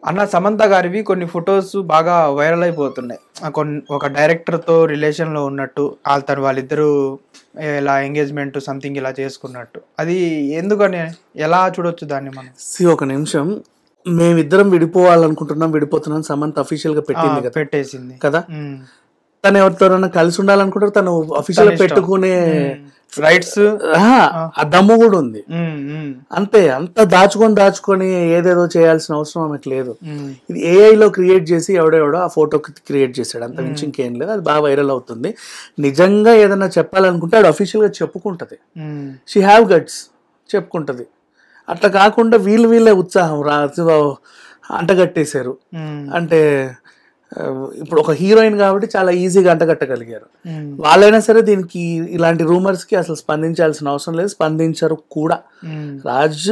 అన్న సమంత గారివి కొన్ని ఫొటోస్ బాగా వైరల్ అయిపోతున్నాయి. ఒక డైరెక్టర్ తో రిలేషన్ లో ఉన్నట్టు, వాళ్ళిద్దరూ ఇలా ఎంగేజ్మెంట్ సంథింగ్ ఇలా చేసుకున్నట్టు. అది ఎందుకని, ఎలా చూడొచ్చు దాన్ని మనం? ఒక నిమిషం, మేమిద్దరం విడిపోవాలనుకుంటున్నాం, విడిపోతున్నాం సమంత అఫీషియల్ గా పెట్టేసింది కదా. తను ఎవరితోనైనా కలిసి ఉండాలనుకుంటారు, తను అఫీషియల్ గా పెట్టుకునే రైట్స్ ఆ దమ్ము కూడా ఉంది. అంతే, అంత దాచుకొని ఏదేదో చేయాల్సిన అవసరం ఆమెకు లేదు. ఇది AI లో క్రియేట్ చేసి ఎవడో ఆ ఫోటో క్రియేట్ చేశాడు, అంత మించి ఇంకేం లేదు. అది బాగా వైరల్ అవుతుంది. నిజంగా ఏదైనా చెప్పాలనుకుంటే అది అఫీషియల్ గా చెప్పుకుంటది. షీ హ్యావ్ గట్స్, చెప్పుకుంటది. అట్లా కాకుండా వీళ్ళే ఉత్సాహం అంటగట్టేశారు. అంటే ఇప్పుడు ఒక హీరోయిన్ కాబట్టి చాలా ఈజీగా అంటగట్టగలిగారు. వాళ్ళైనా సరే దీనికి, ఇలాంటి రూమర్స్ కి అసలు స్పందించాల్సిన అవసరం లేదు, స్పందించరు కూడా. Raj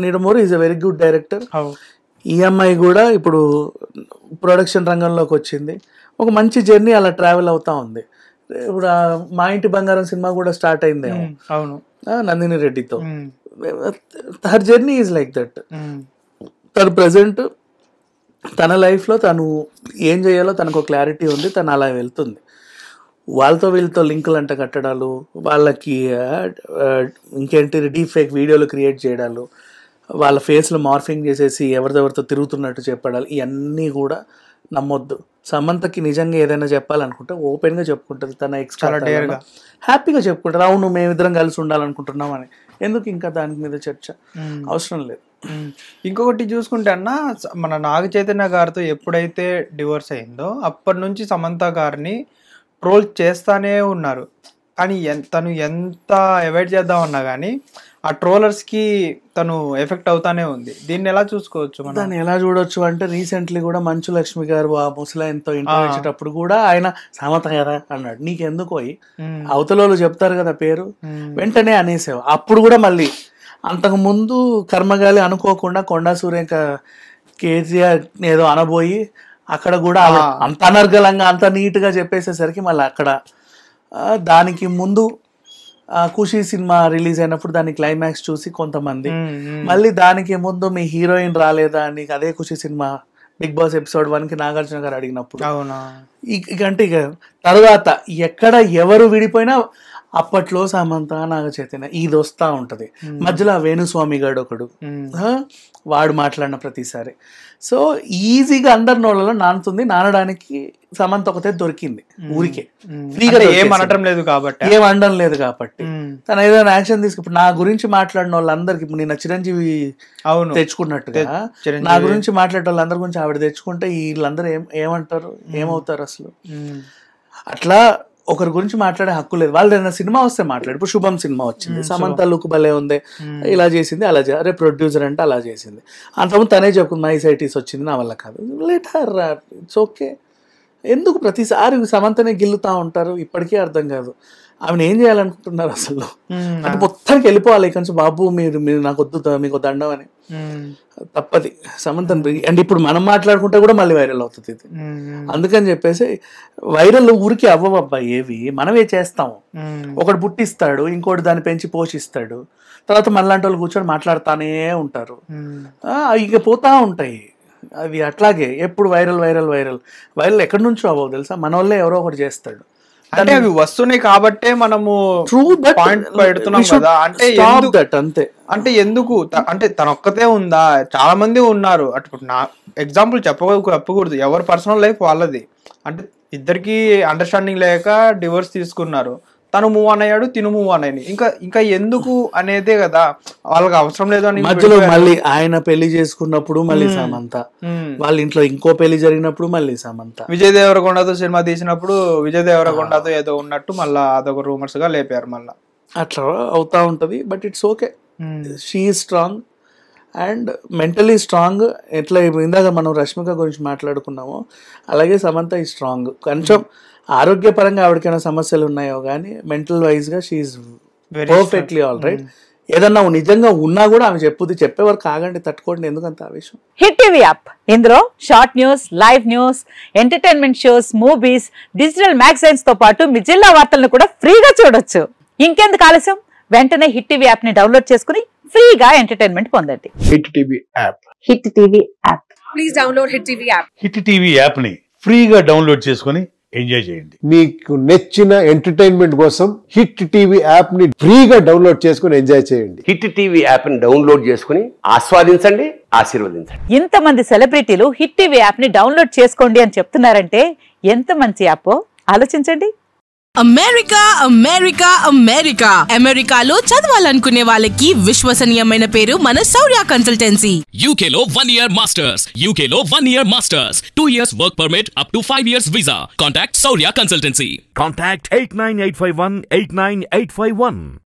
Nidamuri is a very good director. EMI కూడా ఇప్పుడు ప్రొడక్షన్ రంగంలోకి వచ్చింది. ఒక మంచి జర్నీ అలా ట్రావెల్ అవుతా ఉంది. ఇప్పుడు మా ఇంటి బంగారం సినిమా కూడా స్టార్ట్ అయింది నందిని రెడ్డితో. Her journey is like that. తను ప్రెసెంట్ తన లైఫ్లో తను ఏం చేయాలో తనకు క్లారిటీ ఉంది, తను అలా వెళ్తుంది. వీళ్ళతో లింకులు అంట కట్టడాలు, వాళ్ళకి ఇంకేంటి డీప్ ఫేక్ వీడియోలు క్రియేట్ చేయడాలు, వాళ్ళ ఫేస్లో మార్ఫింగ్ చేసేసి ఎవరిదెవరితో తిరుగుతున్నట్టు చెప్పడాలు, ఇవన్నీ కూడా నమ్మొద్దు. సమంతకి నిజంగా ఏదైనా చెప్పాలనుకుంటే ఓపెన్గా చెప్పుకుంటుంది. తన ఎక్స్ట్రా హ్యాపీగా చెప్పుకుంటారు, అవును మేమిద్దరం కలిసి ఉండాలనుకుంటున్నాం అని. ఎందుకు ఇంకా దాని మీద చర్చ అవసరం లేదు. ఇంకొకటి చూసుకుంటే అన్న, మన నాగ చైతన్య గారితో ఎప్పుడైతే డివోర్స్ అయిందో అప్పటి నుంచి సమంత గారిని ట్రోల్ చేస్తానే ఉన్నారు. కానీ తను ఎంత అవాయిడ్ చేద్దామన్నా కానీ ఆ ట్రోలర్స్ కి తను ఎఫెక్ట్ అవుతానే ఉంది. దీన్ని ఎలా చూసుకోవచ్చు? దాన్ని ఎలా చూడొచ్చు అంటే, రీసెంట్లీ కూడా మంచు లక్ష్మి గారు ఆ ముసలాయనతో ఇంటర్వ్యూ ఇచ్చేటప్పుడు కూడా ఆయన సమంత కదా అన్నాడు. నీకెందుకు అవతల చెప్తారు కదా పేరు, వెంటనే అనేసావు. అప్పుడు కూడా మళ్ళీ అంతకు ముందు కర్మగాలి అనుకోకుండా కొండా సూర్యంక కేసీఆర్ ఏదో అనబోయి అక్కడ కూడా అంత అనర్గళంగా అంత నీట్గా చెప్పేసేసరికి మళ్ళీ అక్కడ దానికి ముందు ఖుషి సినిమా రిలీజ్ అయినప్పుడు దాని క్లైమాక్స్ చూసి కొంతమంది, మళ్ళీ దానికి ముందు మీ హీరోయిన్ రాలేదా అని అదే ఖుషి సినిమా బిగ్ బాస్ ఎపిసోడ్ 1కి నాగార్జున గారు అడిగినప్పుడు, ఇకంటే ఇక తర్వాత ఎక్కడ ఎవరు విడిపోయినా అప్పట్లో సమంత నాగ చైతన్య ఇది వస్తూ ఉంటుంది. మధ్యలో వేణుస్వామి గారు ఒకడు, వాడు మాట్లాడిన ప్రతిసారి. సో ఈజీగా అందరి నోళ్ళలో నానుతుంది. నానడానికి సమంత ఒకతే దొరికింది ఊరికే, ఫ్రీగా ఏమనడం లేదు కాబట్టి తను ఏదైనా యాక్షన్ తీసుకు. నా గురించి మాట్లాడిన వాళ్ళందరికి నిన్న చిరంజీవి తెచ్చుకున్నట్టుగా నా గురించి మాట్లాడే వాళ్ళందరి గురించి ఆవిడ తెచ్చుకుంటే వీళ్ళందరూ ఏమంటారు, ఏమవుతారు అసలు? అట్లా ఒకరి గురించి మాట్లాడే హక్కు లేదు. వాళ్ళు ఏదైనా సినిమా వస్తే మాట్లాడు. ఇప్పుడు శుభం సినిమా వచ్చింది, సమంత లుక్ భలే ఉంది, ఇలా చేసింది, అలా అరే ప్రొడ్యూసర్ అంటే అలా చేసింది. అంతకుముందు తనే చెప్పుకుంది మైసైటీస్ వచ్చింది, నా వల్ల కాదు. Let her, it's okay. ఎందుకు ప్రతిసారి సమంతనే గిల్లుతా ఉంటారు? ఇప్పటికీ అర్థం కాదు ఆమెను ఏం చేయాలనుకుంటున్నారు అసలు. అంటే మొత్తానికి వెళ్ళిపోవాలి ఇక నుంచి, బాబు మీరు నాకు వద్దు, మీకు దండం అని. తప్పది సమంత. అండ్ ఇప్పుడు మనం మాట్లాడుకుంటే కూడా మళ్ళీ వైరల్ అవుతుంది ఇది. అందుకని చెప్పేసి వైరల్ ఊరికి అవ్వబ్బా, ఏవి మనమే చేస్తాము. ఒకడు పుట్టిస్తాడు, ఇంకోటి దాన్ని పెంచి పోషిస్తాడు, తర్వాత మనలాంటి వాళ్ళు కూర్చొని మాట్లాడుతానే ఉంటారు, ఇక పోతా ఉంటాయి అవి. అట్లాగే ఎప్పుడు వైరల్ ఎక్కడి నుంచో అవ్వవు తెలుసా, మన వాళ్ళే ఎవరో ఒకటి చేస్తాడు. అంటే అవి వస్తున్నాయి కాబట్టే మనము పాయింట్ పెడుతున్నాం కదా. అంటే అంతే. అంటే ఎందుకు, అంటే తనొక్కతే ఉందా? చాలా మంది ఉన్నారు. అటు నా ఎగ్జాంపుల్ చెప్పకూడదు, ఎవరి పర్సనల్ లైఫ్ వాళ్ళది. అంటే ఇద్దరికి అండర్స్టాండింగ్ లేక డివోర్స్ తీసుకున్నారు. తను మూవ్ ఆన్ అయ్యాడు, తిను మూవ్ ఆన్ అయ్యి. ఇంకా ఎందుకు అనేదే కదా, వాళ్ళకి అవసరం లేదు అని. మధ్యలో మళ్ళీ ఆయన పెళ్లి చేసుకున్నప్పుడు మళ్ళీ సమంత, వాళ్ళ ఇంట్లో ఇంకో పెళ్లి జరిగినప్పుడు మళ్ళీ సమంత, విజయ్ దేవరకొండతో సినిమా తీసినప్పుడు విజయ్ దేవరకొండతో ఏదో ఉన్నట్టు మళ్ళీ అదొక రూమర్స్ గా లేపారు. మళ్ళీ అట్లా అవుతా ఉంటది. But it's okay, she is strong and mentally strong. ఎట్లా ఇందాక మనం రష్మిక గురించి మాట్లాడుకున్నామో అలాగే సమంత ఈ స్ట్రాంగ్. కొంచెం ఆరోగ్యపరంగా ఆవిడకైనా సమస్యలు ఉన్నాయో కానీ మెంటల్ వైజ్ గా she is perfectly all right. ఏదన్నా నిజంగా ఉన్నా కూడా ఆమె చెప్పే వరకు ఆగండి, తట్టుకోండి, ఎందుకంత ఆవేశం. హిట్ టీవీ యాప్, ఇందులో short news, live news, entertainment shows, movies, digital magazines తో పాటు మీ జిల్లా వార్తలను కూడా ఫ్రీగా చూడొచ్చు. ఇంకెందుకు ఆలస్యం, వెంటనే హిట్ టీవీ యాప్ ని డౌన్లోడ్ చేసుకుని ఫ్రీగా ఎంటర్టైన్మెంట్ పొందండి. Hit TV app. Hit TV app Please download Hit TV app. Hit TV app ని ఫ్రీగా డౌన్లోడ్ చేసుకొని ఎంజాయ్ చేయండి. మీకు నచ్చిన ఎంటర్టైన్మెంట్ కోసం హిట్ టీవీ యాప్ ని ఫ్రీగా డౌన్లోడ్ చేసుకొని ఎంజాయ్ చేయండి. హిట్ టీవీ యాప్ ని డౌన్లోడ్ చేసుకుని ఆస్వాదించండి, ఆశీర్వదించండి. ఇంతమంది సెలబ్రిటీలు హిట్ టీవీ యాప్ ని డౌన్లోడ్ చేసుకోండి అని చెప్తున్నారంటే ఎంత మంచి యాప్ ఆలోచించండి. అమెరికా అమెరికా అమెరికా అమెరికాలో చదవాలనుకునే వాళ్ళకి విశ్వసనీయమైన పేరు మన శౌర్య కన్సల్టెన్సీ. UK లో 1 year masters, UK లో 1 year masters, 2 years work permit up to 5 years visa. Contact Saurya Consultancy. Contact 89851 89851.